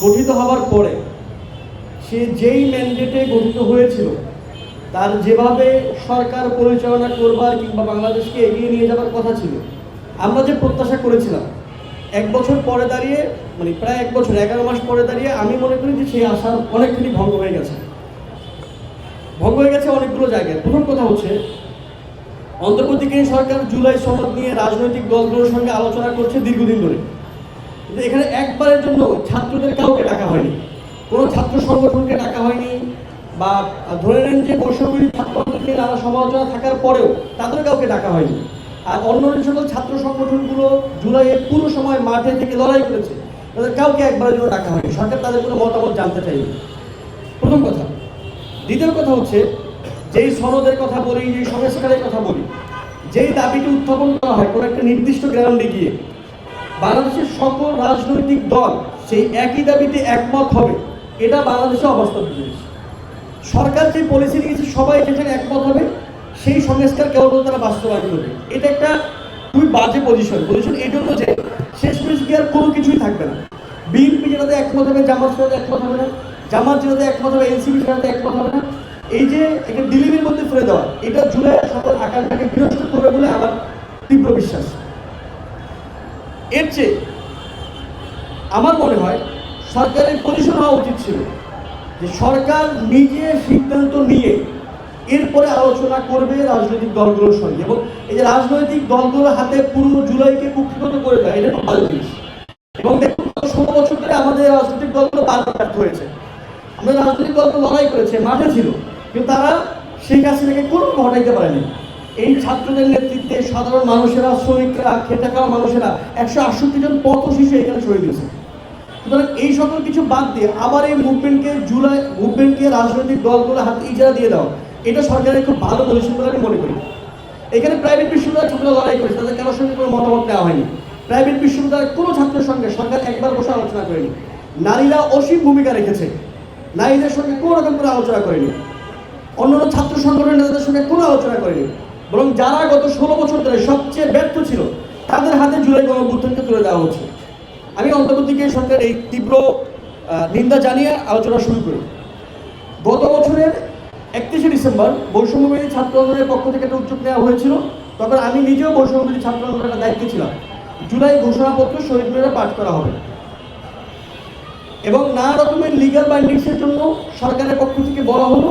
গঠিত হওয়ার পরে সে যেই ম্যান্ডেটে গঠিত হয়েছিল তার যেভাবে সরকার পরিচালনা করবার কিংবা বাংলাদেশকে এগিয়ে নিয়ে যাওয়ার কথা ছিল, আমরা যে প্রত্যাশা করেছিলাম, এক বছর পরে দাঁড়িয়ে, মানে প্রায় 1 বছর 11 মাস পরে দাঁড়িয়ে আমি মনে করি যে সেই আশা অনেকখানি ভঙ্গ হয়ে গেছে অনেকগুলো জায়গায়। প্রথম কথা হচ্ছে, অন্তর্বর্তীকালীন সরকার জুলাই সনদ নিয়ে রাজনৈতিক দলগুলোর সঙ্গে আলোচনা করছে দীর্ঘদিন ধরে, কিন্তু এখানে একবারের জন্য ছাত্রদের কাউকে ডাকা হয়নি, কোনো ছাত্র সংগঠনকে ডাকা হয়নি, বা ধরে নেন যে বৈষম্যবিরোধী ছাত্র আন্দোলনের নানা সমালোচনা থাকার পরেও তাদের কাউকে ডাকা হয়নি। আর অন্য সকল ছাত্র সংগঠনগুলো জুলাইয়ের পুরো সময় মাঠে থেকে লড়াই করেছে, তাদের কাউকে একবারের জন্য ডাকা হয়নি। সরকার তাদের কোনো মতামত জানতে চাইনি, প্রথম কথা। দ্বিতীয় কথা হচ্ছে, যেই সনদের কথা বলি, যেই সংস্কারের কথা বলি, যেই দাবিটি উত্থাপন করা হয় কোনো একটা নির্দিষ্ট গ্রাউন্ডে গিয়ে, বাংলাদেশের সকল রাজনৈতিক দল সেই একই দাবিতে একমত হবে, এটা বাংলাদেশে অবাস্তব জিনিস। সরকার যে পলিসি নিয়েছে সবাই যেখানে একমত হবে সেই সংস্কার কেবল তারা বাস্তবায়ন করবে, এটা একটা খুবই বাজে পজিশন। এই জন্য যে শেষমেশ গিয়ে আর কোনো কিছুই থাকবে না। বিএনপি যেটাতে একমত হবে, জামাত সেটাতে একমত হবে না, জামাত যেটাতে একমত হবে, এনসিপি সেটাতে একমত হবে না। এই যে একটা দিল্লির মধ্যে ফেলে দেওয়া, এটা জুলাই সকল আকাঙ্ক্ষাকে বিনষ্ট করবে বলে আমার তীব্র বিশ্বাস। এর চেয়ে আমার মনে হয় সরকারের পজিশন হওয়া উচিত ছিল যে সরকার নিজে সিদ্ধান্ত নিয়ে এরপরে আলোচনা করবে রাজনৈতিক দলগুলোর সঙ্গে, এবং এই যে রাজনৈতিক দলগুলোর হাতে পুরো জুলাইকে কুক্ষিগত করে দেয়, এটা খুব ভালো জিনিস। এবং দেখুন, 16 বছর ধরে আমাদের রাজনৈতিক দলগুলো বারবার ব্যর্থ হয়েছে। আমাদের রাজনৈতিক দলগুলো লড়াই করেছে, মাঠে ছিল, কিন্তু তারা শেখ হাসিনাকে কোনো ঘটাইতে পারেনি। এই ছাত্রদের নেতৃত্বে সাধারণ মানুষেরা, শ্রমিকরা, খেটে খাওয়া মানুষেরা 168 জন পথ শিশু এখানে শহীদ হয়েছে। সুতরাং এই সকল কিছু বাদ দিয়ে আবার এই মুভমেন্টকে রাজনৈতিক দলগুলো হাতে ইজারা দিয়ে দাও, এটা সরকারের খুব ভালো পজিশন বলে আমি মনে করি। এখানে প্রাইভেট বিশ্ববিদ্যালয় ছাত্ররা লড়াই করেছে, তাদের কারোর সঙ্গে কোনো মতামত নেওয়া হয়নি। প্রাইভেট বিশ্ববিদ্যালয়ের কোনো ছাত্রের সঙ্গে সরকার একবার বসে আলোচনা করেনি। নারীরা অসীম ভূমিকা রেখেছে, নারীদের সঙ্গে কোনো রকম করে আলোচনা করেনি। অন্যান্য ছাত্র সংগঠনের নেতাদের সঙ্গে কোনো আলোচনা করেনি, বরং যারা গত 16 বছর ধরে সবচেয়ে ব্যর্থ ছিল তাদের হাতে জুলাই গণঅভ্যুত্থানকে তুলে দেওয়া হচ্ছে। আমি অন্তর্বর্তীকালীন সরকার এই তীব্র নিন্দা জানিয়ে আলোচনা শুরু করি। গত বছরের 31শে ডিসেম্বর বৈষম্যবিরোধী ছাত্র আন্দোলনের পক্ষ থেকে একটা উদ্যোগ নেওয়া হয়েছিল। তখন আমি নিজেও বৈষম্যবিরোধী ছাত্র আন্দোলনের দায়িত্বে ছিলাম। জুলাই ঘোষণাপত্র শহীদ মিনারে পাঠ করা হবে এবং নানা রকমের লিগাল বাইন্ডিংসের জন্য সরকারের পক্ষ থেকে বলা হলো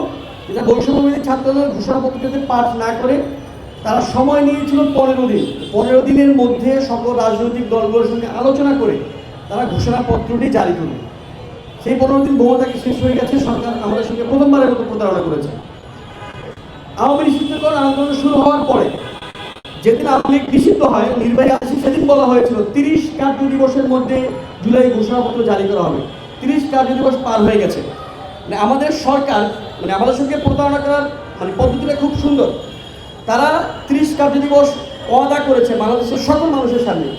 যে বৈষম্যবিরোধী ছাত্র আন্দোলনের ঘোষণাপত্র যাতে পাঠ না করে, তারা সময় নিয়েছিল 15 দিন। 15 দিনের মধ্যে সকল রাজনৈতিক দলগুলোর সঙ্গে আলোচনা করে তারা ঘোষণাপত্রটি জারি করবে। সেই 15 দিন বহুতাকে শেষ হয়ে গেছে। সরকার আমাদের সঙ্গে প্রথমবারের মতো প্রতারণা করেছে। আওয়ামী লীগ নিষিদ্ধকরণ আন্দোলন শুরু হওয়ার পরে যেদিন আওয়ামী লীগ নিষিদ্ধ হয়, নির্বাহী আসে, সেদিন বলা হয়েছিল 30 কার্য দিবসের মধ্যে জুলাই ঘোষণাপত্র জারি করা হবে। 30 কার্য দিবস পার হয়ে গেছে। আমাদের সরকার আমাদের সঙ্গে প্রতারণা করার পদ্ধতিটা খুব সুন্দর। তারা 30 কার্য দিবস ওয়াদা করেছে বাংলাদেশের সকল মানুষের সামনে,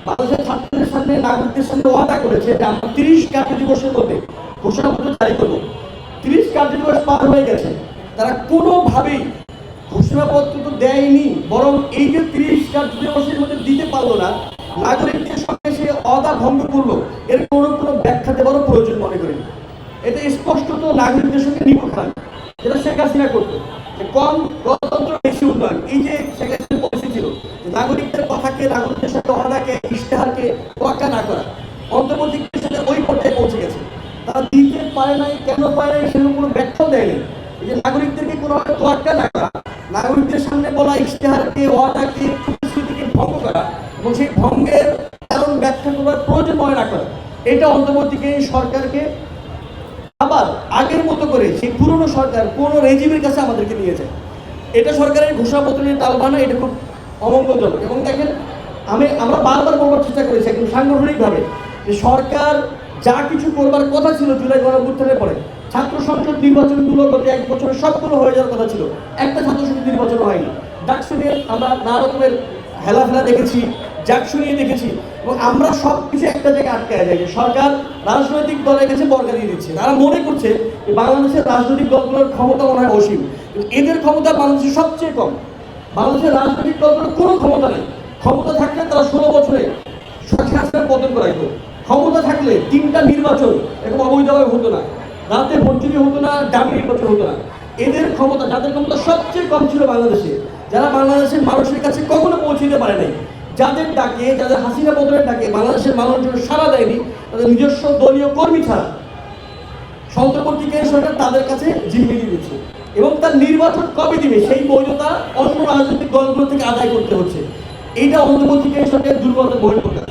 বাংলাদেশের ছাত্রদের সামনে, নাগরিকদের সামনে ওয়াদা করেছে যে আমরা 30 কার্য দিবসের মধ্যে ঘোষণাপত্র জারি করব। 30 কার্য দিবস পার হয়ে গেছে, তারা কোনোভাবেই ঘোষণাপত্র তো দেয়নি, বরং এই যে 30 কার্য দিবসের মধ্যে দিতে পারলো না, নাগরিকদের সঙ্গে সে ওয়াদা ভঙ্গ করলো, এর কোনো ব্যাখ্যা দেওয়ারও প্রয়োজন মনে করেনি। এটা স্পষ্টত নাগরিকদের সঙ্গে নিপখান, যেটা শেখ হাসিনা করতো, কম গণতন্ত্র বেশি উন্নয়ন। এই যে শেখ হাসিনার পলিসি ছিল নাগরিকদের কথাকে, নাগরিকদের সাথে ওয়াদাকে, ইশতেহারকে তোয়াক্কা না করা, অন্তর্বর্তীকালীন সাথে ওই পর্যায়ে পৌঁছে গেছে। তারা দিতে পারে নাই, কেন পারে নাই সেরকম কোনো ব্যাখ্যাও দেয়নি। এই যে নাগরিকদেরকে কোনোভাবে তোয়াক্কা না করা, নাগরিকদের সামনে বলা ইশতেহারকে, ওয়াদাকে, প্রতিশ্রুতিকে ভঙ্গ করা এবং সেই ভঙ্গের কারণ ব্যাখ্যা করার প্রয়োজন মনে না করা, এটা অন্তর্বর্তীকালীন সরকারকে আবার আগের মতো করে সেই পুরনো সরকার পুরনো রেজিমের কাছে আমাদেরকে নিয়ে যায়। এটা সরকারের ঘোষণাপত্র নিয়ে টালবানা, এটা খুব অমঙ্গলজনক। এবং দেখেন, আমরা বারবার বলবার চেষ্টা করেছি একদম সাংগঠনিকভাবে যে সরকার যা কিছু করবার কথা ছিল জুলাই গণঅভ্যুত্থানের পরে, ছাত্র সংসদ নির্বাচনগুলো গত 1 বছরে সবগুলো হয়ে যাওয়ার কথা ছিল, একটা ছাত্র সংসদ নির্বাচন হয়নি। ডাকসু নিয়ে আমরা নানা রকমের হেলাফেলা দেখেছি, জাকসু নিয়ে দেখেছি, এবং আমরা সব কিছু একটা জায়গায় আটকে যাই যে সরকার রাজনৈতিক দলের কাছে বর্গা দিয়ে দিচ্ছে। তারা মনে করছে যে বাংলাদেশের রাজনৈতিক দলগুলোর ক্ষমতা মনে হয় অসীম, কিন্তু এদের ক্ষমতা বাংলাদেশের সবচেয়ে কম। বাংলাদেশের রাজনৈতিক দলগুলোর কোনো ক্ষমতা নেই। ক্ষমতা থাকলে তারা 16 বছরে শেখ হাসিনার পতন করাইতো, ক্ষমতা থাকলে 3টা নির্বাচন এরকম অবৈধভাবে হতো না, রাতে ভোট চুরি হতো না, ডামি নির্বাচন হতো না। এদের ক্ষমতা, যাদের ক্ষমতা সবচেয়ে কম ছিল বাংলাদেশে, যারা বাংলাদেশের মানুষের কাছে কখনো পৌঁছে দিতে পারে নাই, যাদের ডাকে, যাদের হাসিনা বদলের ডাকে বাংলাদেশের মানুষজন সাড়া দেয়নি, তাদের নিজস্ব দলীয় কর্মী ছাড়া অন্তর্বর্তীকালীন সরকার তাদের কাছে জিম্মি দিয়েছে। এবং তার নির্বাচন কবে দিবে সেই বৈধতা অন্য রাজনৈতিক দলগুলো থেকে আদায় করতে হচ্ছে। এইটা অন্তর্বর্তীকালীন সরকারের দুর্বলতার বহিঃপ্রকাশ।